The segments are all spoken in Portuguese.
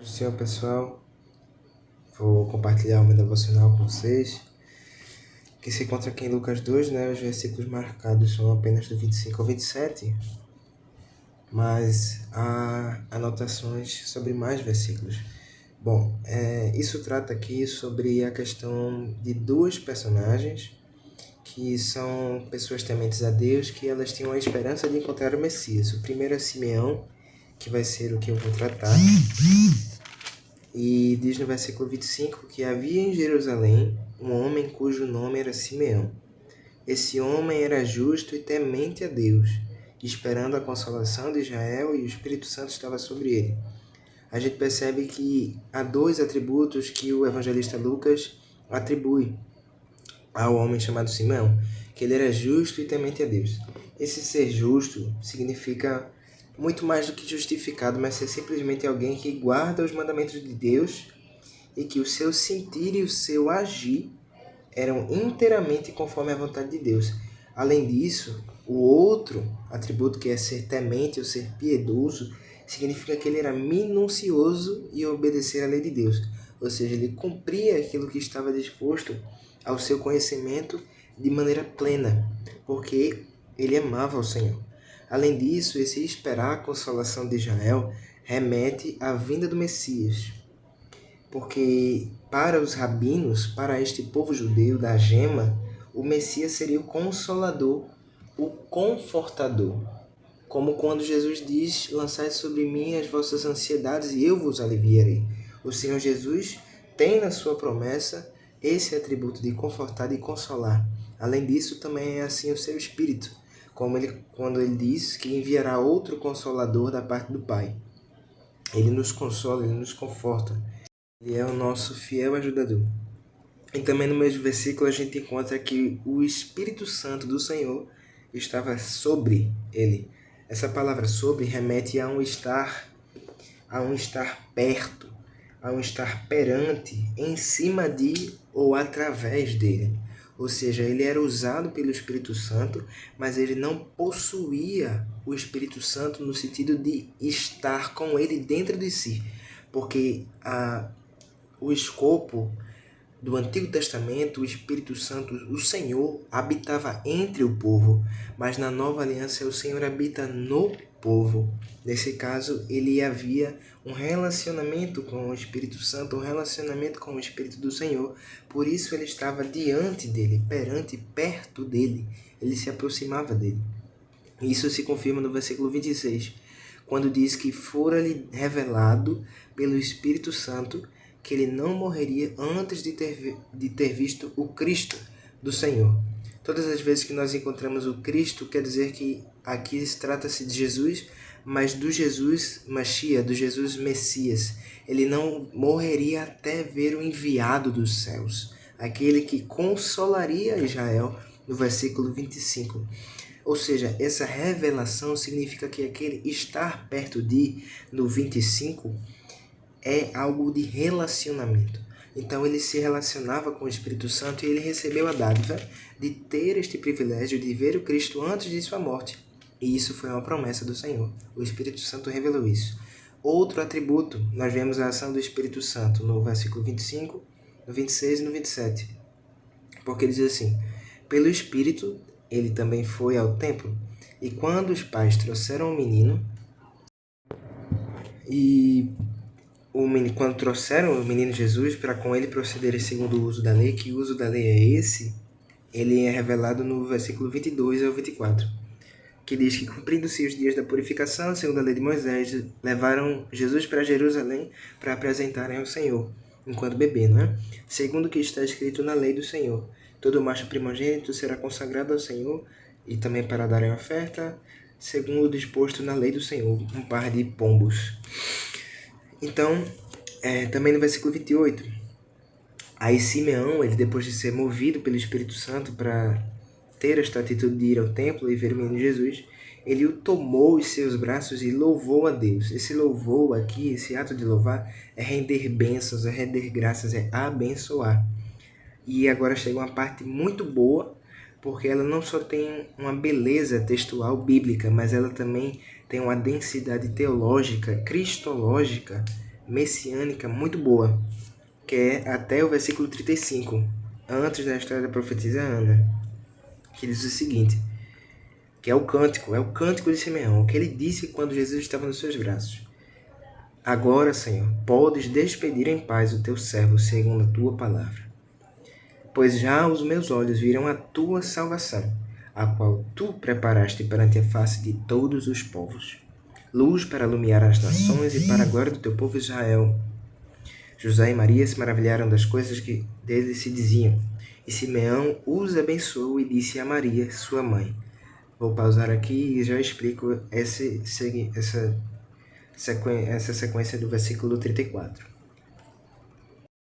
Senhor, pessoal, vou compartilhar o meu devocional com vocês, que se encontra aqui em Lucas 2, né? Os versículos marcados são apenas do 25 ao 27, mas há anotações sobre mais versículos. Bom, isso trata aqui sobre a questão de duas personagens que são pessoas tementes a Deus, que elas tinham a esperança de encontrar o Messias. O primeiro é Simeão, que vai ser o que eu vou tratar. E diz no versículo 25 que havia em Jerusalém um homem cujo nome era Simeão. Esse homem era justo e temente a Deus, esperando a consolação de Israel, e o Espírito Santo estava sobre ele. A gente percebe que há dois atributos que o evangelista Lucas atribui ao homem chamado Simeão, que ele era justo e temente a Deus. Esse ser justo significa muito mais do que justificado, mas ser simplesmente alguém que guarda os mandamentos de Deus e que o seu sentir e o seu agir eram inteiramente conforme a vontade de Deus. Além disso, o outro atributo, que é ser temente ou ser piedoso, significa que ele era minucioso em obedecer à lei de Deus. Ou seja, ele cumpria aquilo que estava disposto ao seu conhecimento de maneira plena, porque ele amava o Senhor. Além disso, esse esperar a consolação de Israel remete à vinda do Messias, porque para os rabinos, para este povo judeu da gema, o Messias seria o consolador, o confortador. Como quando Jesus diz: lançai sobre mim as vossas ansiedades e eu vos aliviarei. O Senhor Jesus tem na sua promessa esse atributo de confortar e consolar. Além disso, também é assim o seu Espírito, quando ele diz que enviará outro Consolador da parte do Pai. Ele nos consola, ele nos conforta. Ele é o nosso fiel ajudador. E também no mesmo versículo a gente encontra que o Espírito Santo do Senhor estava sobre ele. Essa palavra sobre remete a um estar perto, a um estar perante, em cima de ou através dele. Ou seja, ele era usado pelo Espírito Santo, mas ele não possuía o Espírito Santo no sentido de estar com ele dentro de si, porque o escopo do Antigo Testamento, o Espírito Santo, o Senhor, habitava entre o povo, mas na Nova Aliança o Senhor habita no povo. Nesse caso, ele havia um relacionamento com o Espírito Santo, um relacionamento com o Espírito do Senhor. Por isso ele estava diante dele, perto dele. Ele se aproximava dele. Isso se confirma no versículo 26, quando diz que fora-lhe revelado pelo Espírito Santo que ele não morreria antes de ter visto o Cristo do Senhor. Todas as vezes que nós encontramos o Cristo, quer dizer que aqui trata-se de Jesus, mas do Jesus Mashiach, do Jesus Messias. Ele não morreria até ver o enviado dos céus, aquele que consolaria Israel, no versículo 25. Ou seja, essa revelação significa que aquele estar perto de, no 25, é algo de relacionamento. Então ele se relacionava com o Espírito Santo e ele recebeu a dádiva de ter este privilégio de ver o Cristo antes de sua morte. E isso foi uma promessa do Senhor. O Espírito Santo revelou isso. Outro atributo, nós vemos a ação do Espírito Santo no versículo 25, no 26 e no 27. Porque ele diz assim: pelo Espírito ele também foi ao templo, e quando os pais trouxeram o menino, quando trouxeram o menino Jesus para com ele procederem segundo o uso da lei, que o uso da lei é esse, ele é revelado no versículo 22 ao 24, que diz que, cumprindo-se os dias da purificação, segundo a lei de Moisés, levaram Jesus para Jerusalém para apresentarem ao Senhor, enquanto bebê, não é? Segundo o que está escrito na lei do Senhor, todo macho primogênito será consagrado ao Senhor, e também para darem oferta, segundo o disposto na lei do Senhor, um par de pombos. Então, também no versículo 28, aí Simeão, ele depois de ser movido pelo Espírito Santo para ter esta atitude de ir ao templo e ver o menino Jesus, ele o tomou em seus braços e louvou a Deus. Esse louvor aqui, esse ato de louvar, é render bênçãos, é render graças, é abençoar. E agora chega uma parte muito boa, porque ela não só tem uma beleza textual bíblica, mas ela também tem uma densidade teológica, cristológica messiânica muito boa, que é até o versículo 35, antes da história da profetisa Ana, que diz o seguinte, que é o cântico de Simeão, o que ele disse quando Jesus estava nos seus braços. Agora, Senhor, podes despedir em paz o teu servo segundo a tua palavra. Pois já os meus olhos viram a tua salvação, a qual tu preparaste perante a face de todos os povos, luz para iluminar as nações e para a glória do teu povo Israel. José e Maria se maravilharam das coisas que dele se diziam, e Simeão os abençoou e disse a Maria, sua mãe. Vou pausar aqui e já explico essa sequência do versículo 34.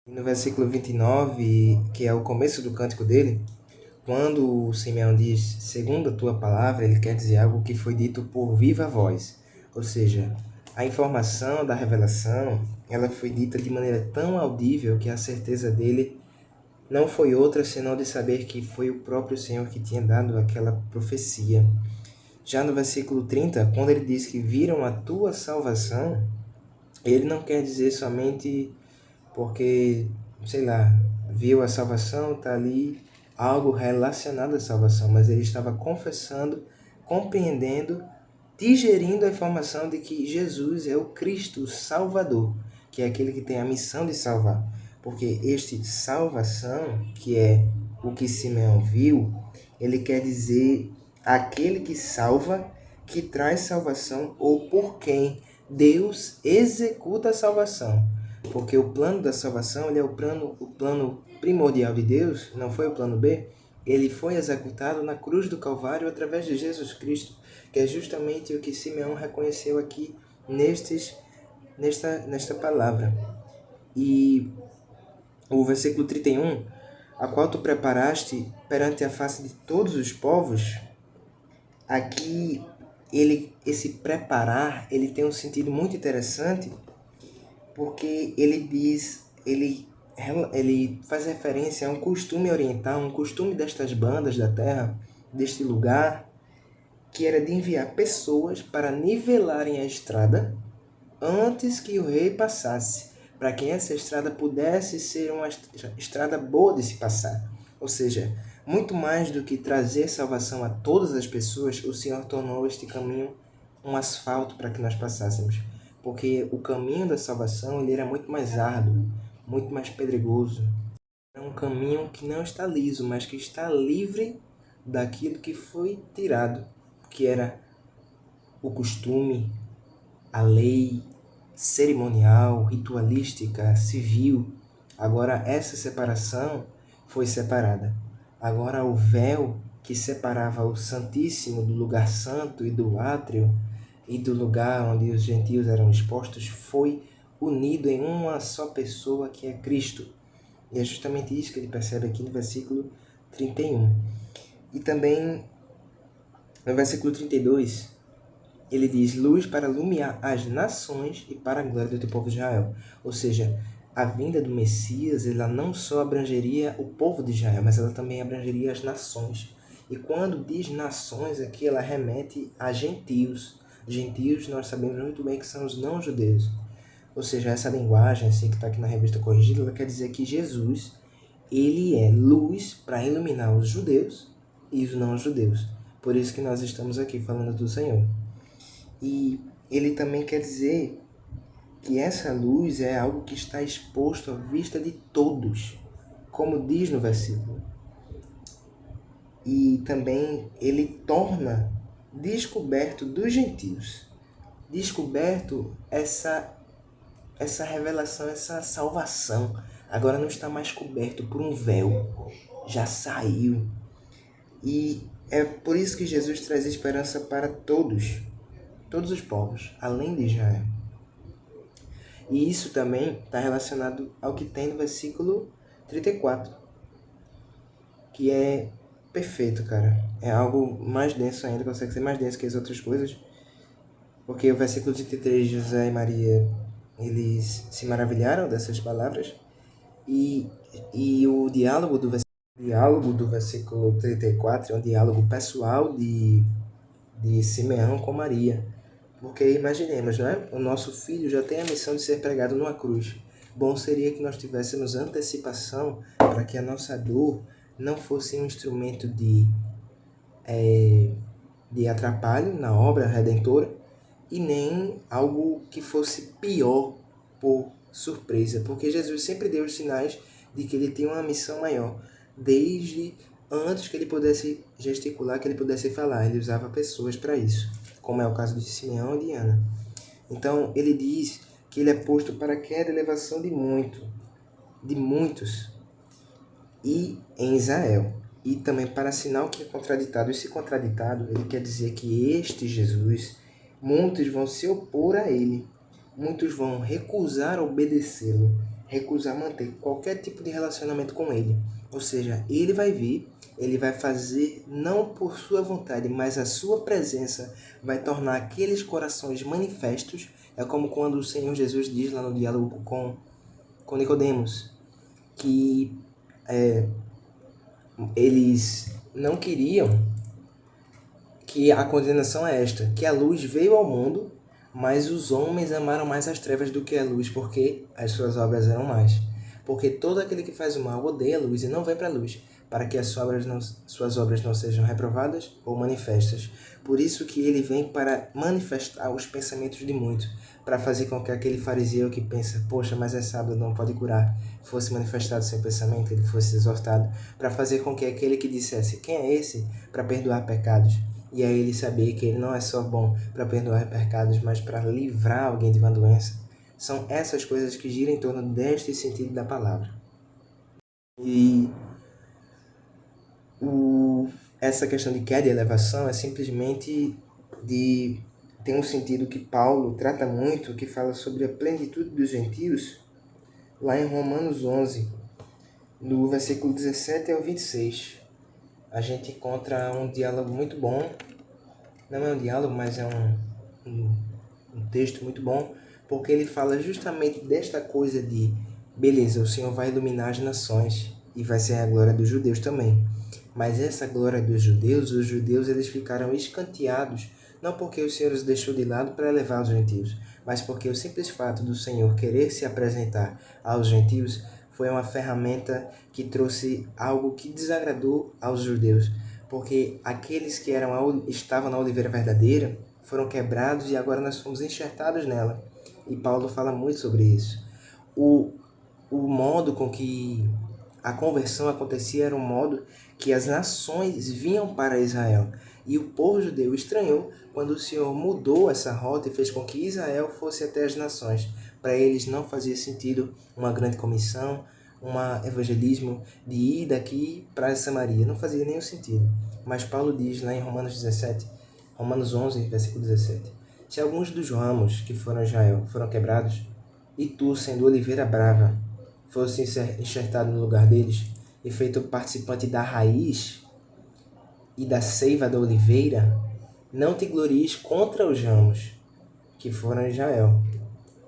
E no versículo 29, que é o começo do cântico dele, quando o Simeão diz, segundo a tua palavra, ele quer dizer algo que foi dito por viva voz. Ou seja, a informação da revelação, ela foi dita de maneira tão audível que a certeza dele não foi outra senão de saber que foi o próprio Senhor que tinha dado aquela profecia. Já no versículo 30, quando ele diz que viram a tua salvação, ele não quer dizer somente porque, sei lá, viu a salvação, está ali algo relacionado à salvação, mas ele estava confessando, compreendendo, digerindo a informação de que Jesus é o Cristo, o Salvador, que é aquele que tem a missão de salvar. Porque este salvação, que é o que Simeão viu, ele quer dizer aquele que salva, que traz salvação, ou por quem Deus executa a salvação. Porque o plano da salvação, ele é o plano primordial de Deus, não foi o plano B. Ele foi executado na cruz do Calvário através de Jesus Cristo, que é justamente o que Simeão reconheceu aqui nesta palavra. E o versículo 31, a qual tu preparaste perante a face de todos os povos, aqui esse preparar, ele tem um sentido muito interessante, porque ele faz referência a um costume oriental, um costume destas bandas da terra, deste lugar, que era de enviar pessoas para nivelarem a estrada antes que o rei passasse, para que essa estrada pudesse ser uma estrada boa de se passar. Ou seja, muito mais do que trazer salvação a todas as pessoas, o Senhor tornou este caminho um asfalto para que nós passássemos. Porque o caminho da salvação ele era muito mais árduo, muito mais pedregoso. É um caminho que não está liso, mas que está livre daquilo que foi tirado, que era o costume, a lei cerimonial, ritualística, civil. Agora essa separação foi separada. Agora o véu que separava o Santíssimo do lugar santo e do átrio e do lugar onde os gentios eram expostos foi unido em uma só pessoa que é Cristo. E é justamente isso que ele percebe aqui no versículo 31. E também no versículo 32, ele diz, luz para iluminar as nações e para a glória do teu povo Israel. Ou seja, a vinda do Messias, ela não só abrangeria o povo de Israel, mas ela também abrangeria as nações. E quando diz nações aqui, ela remete a gentios. Gentios, nós sabemos muito bem que são os não-judeus. Ou seja, essa linguagem assim, que está aqui na Revista Corrigida, ela quer dizer que Jesus, ele é luz para iluminar os judeus e os não-judeus. Por isso que nós estamos aqui falando do Senhor. E ele também quer dizer que essa luz é algo que está exposto à vista de todos, como diz no versículo. E também ele torna descoberto dos gentios, descoberto essa revelação, essa salvação. Agora não está mais coberto por um véu, já saiu. E é por isso que Jesus traz esperança para todos os povos, além de Israel. E isso também está relacionado ao que tem no versículo 34, que é perfeito, cara. É algo mais denso ainda, consegue ser mais denso que as outras coisas, porque o versículo 33, José e Maria, eles se maravilharam dessas palavras, e o diálogo do versículo 34 é um diálogo pessoal de Simeão com Maria, Porque imaginemos, não é? O nosso filho já tem a missão de ser pregado numa cruz. Bom seria que nós tivéssemos antecipação para que a nossa dor não fosse um instrumento de atrapalho na obra redentora e nem algo que fosse pior por surpresa, porque Jesus sempre deu os sinais de que ele tinha uma missão maior, desde antes que ele pudesse gesticular, que ele pudesse falar, ele usava pessoas para isso, como é o caso de Simeão e de Ana. Então, ele diz que ele é posto para a queda e elevação de muitos, e em Israel. E também para sinal que é contraditado. Esse contraditado, ele quer dizer que este Jesus, muitos vão se opor a ele. Muitos vão recusar obedecê-lo, recusar manter qualquer tipo de relacionamento com ele. Ou seja, ele vai vir, ele vai fazer não por sua vontade, mas a sua presença vai tornar aqueles corações manifestos. É como quando o Senhor Jesus diz lá no diálogo com Nicodemos, que eles não queriam, que a condenação é esta, que a luz veio ao mundo, mas os homens amaram mais as trevas do que a luz, porque as suas obras eram más. Porque todo aquele que faz o mal odeia a luz e não vem para a luz, para que suas obras não sejam reprovadas ou manifestas. Por isso que ele vem para manifestar os pensamentos de muitos, para fazer com que aquele fariseu que pensa, poxa, mas é sábado, não pode curar, fosse manifestado seu pensamento, ele fosse exortado, para fazer com que aquele que dissesse, quem é esse para perdoar pecados? E aí ele saber que ele não é só bom para perdoar pecados, mas para livrar alguém de uma doença. São essas coisas que giram em torno deste sentido da palavra. E essa questão de queda e elevação é simplesmente tem um sentido que Paulo trata muito, que fala sobre a plenitude dos gentios, lá em Romanos 11, do versículo 17 ao 26. A gente encontra um diálogo muito bom. Não é um diálogo, mas é um texto muito bom, porque ele fala justamente desta coisa de, beleza, o Senhor vai iluminar as nações e vai ser a glória dos judeus também. Mas essa glória dos judeus, os judeus eles ficaram escanteados, não porque o Senhor os deixou de lado para levar os gentios, mas porque o simples fato do Senhor querer se apresentar aos gentios foi uma ferramenta que trouxe algo que desagradou aos judeus, porque aqueles que estavam na oliveira verdadeira foram quebrados e agora nós fomos enxertados nela. E Paulo fala muito sobre isso. O modo com que a conversão acontecia era um modo que as nações vinham para Israel. E o povo judeu estranhou quando o Senhor mudou essa rota e fez com que Israel fosse até as nações. Para eles não fazia sentido uma grande comissão, um evangelismo de ir daqui para Samaria. Não fazia nenhum sentido. Mas Paulo diz lá em Romanos 11, versículo 17. Se alguns dos ramos que foram a Israel foram quebrados, e tu, sendo oliveira brava, fosse enxertado no lugar deles, e feito participante da raiz e da seiva da oliveira, não te glories contra os ramos que foram a Israel.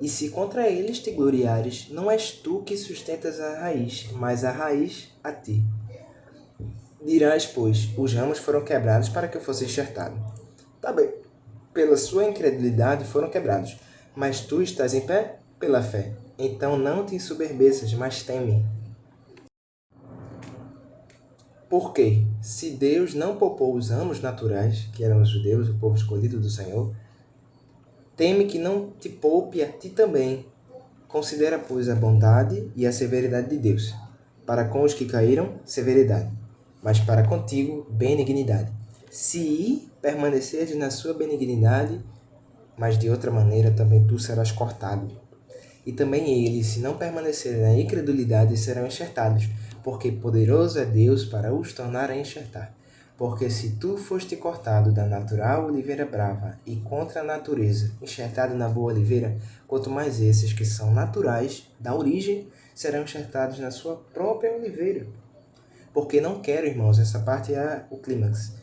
E se contra eles te gloriares, não és tu que sustentas a raiz, mas a raiz a ti. Dirás, pois, os ramos foram quebrados para que eu fosse enxertado. Tá bem, pela sua incredulidade foram quebrados, mas tu estás em pé pela fé. Então não te ensoberbeças, mas teme. Porque, se Deus não poupou os ramos naturais, que eram os judeus, o povo escolhido do Senhor, teme que não te poupe a ti também. Considera, pois, a bondade e a severidade de Deus. Para com os que caíram, severidade, mas para contigo, benignidade. Se permaneceres na sua benignidade, mas de outra maneira também tu serás cortado. E também eles, se não permanecerem na incredulidade, serão enxertados, porque poderoso é Deus para os tornar a enxertar. Porque se tu foste cortado da natural oliveira brava e contra a natureza, enxertado na boa oliveira, quanto mais esses que são naturais, da origem, serão enxertados na sua própria oliveira. Porque não quero, irmãos, essa parte é o clímax.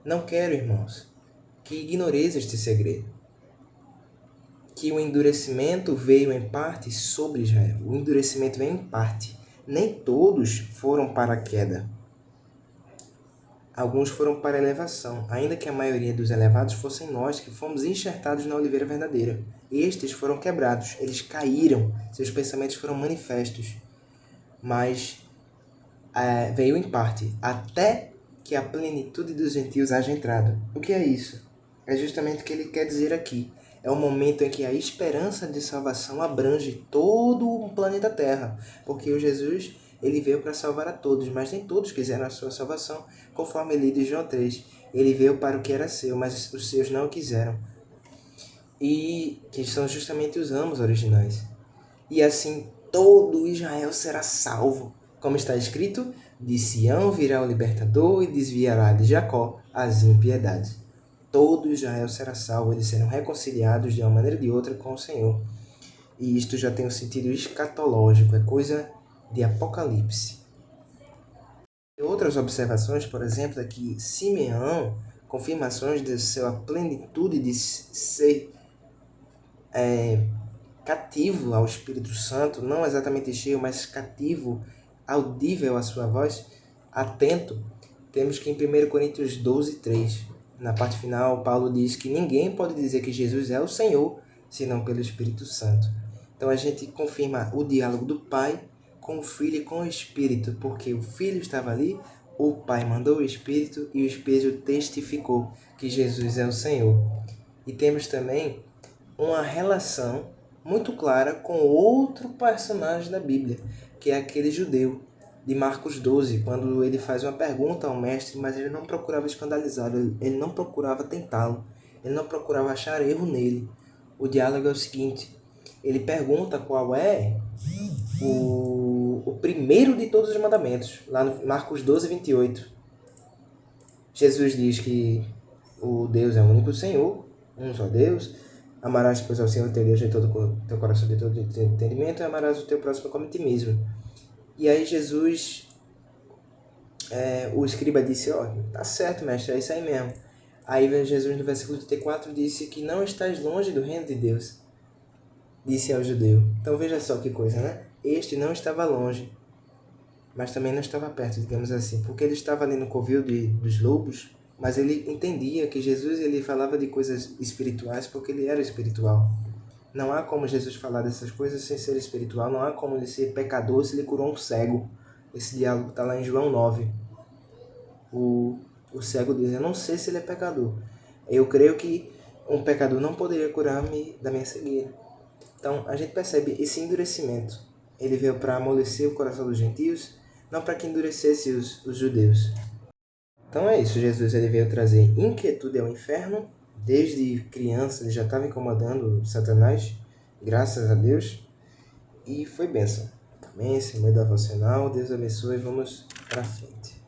Não quero, irmãos, que ignoreis este segredo. Que o endurecimento veio em parte sobre Israel. O endurecimento veio em parte. Nem todos foram para a queda. Alguns foram para a elevação, ainda que a maioria dos elevados fossem nós que fomos enxertados na oliveira verdadeira. Estes foram quebrados, eles caíram, seus pensamentos foram manifestos. Mas veio em parte, até que a plenitude dos gentios haja entrado. O que é isso? É justamente o que ele quer dizer aqui. É o momento em que a esperança de salvação abrange todo o planeta Terra, porque o Jesus ele veio para salvar a todos, mas nem todos quiseram a sua salvação, conforme lido em João 3. Ele veio para o que era seu, mas os seus não o quiseram. E que são justamente os amos originais. E assim todo Israel será salvo. Como está escrito, de Sião virá o libertador e desviará de Jacó as impiedades. Todo Israel será salvo, eles serão reconciliados de uma maneira ou de outra com o Senhor. E isto já tem um sentido escatológico, é coisa de Apocalipse. E outras observações, por exemplo, é que Simeão, confirmações de sua plenitude de ser cativo ao Espírito Santo, não exatamente cheio, mas cativo, audível à sua voz, atento, temos que em 1 Coríntios 12, 3, na parte final, Paulo diz que ninguém pode dizer que Jesus é o Senhor, senão pelo Espírito Santo. Então a gente confirma o diálogo do Pai com o Filho e com o Espírito, porque o Filho estava ali, o Pai mandou o Espírito e o Espírito testificou que Jesus é o Senhor. E temos também uma relação muito clara com outro personagem da Bíblia, que é aquele judeu de Marcos 12, quando ele faz uma pergunta ao mestre, mas ele não procurava escandalizá-lo, ele não procurava tentá-lo, ele não procurava achar erro nele. O diálogo é o seguinte, ele pergunta qual é o primeiro de todos os mandamentos, lá no Marcos 12, 28. Jesus diz que o Deus é o único Senhor, um só Deus. Amarás, pois, ao Senhor teu Deus de todo o teu coração, de todo o teu entendimento, e amarás o teu próximo como a ti mesmo. E aí Jesus, o escriba disse, tá certo, mestre, é isso aí mesmo. Aí Jesus no versículo 34 disse que não estás longe do reino de Deus, disse ao judeu. Então veja só que coisa, né? Este não estava longe, mas também não estava perto, digamos assim, porque ele estava ali no covil dos lobos, mas ele entendia que Jesus ele falava de coisas espirituais porque ele era espiritual. Não há como Jesus falar dessas coisas sem ser espiritual, não há como ele ser pecador se ele curou um cego. Esse diálogo está lá em João 9. O cego diz, eu não sei se ele é pecador. Eu creio que um pecador não poderia curar-me da minha cegueira. Então, a gente percebe esse endurecimento. Ele veio para amolecer o coração dos gentios, não para que endurecesse os judeus. Então é isso, Jesus ele veio trazer inquietude ao inferno. Desde criança ele já estava incomodando Satanás, graças a Deus. E foi bênção. Amém, Senhor devocional, Deus abençoe, vamos para frente.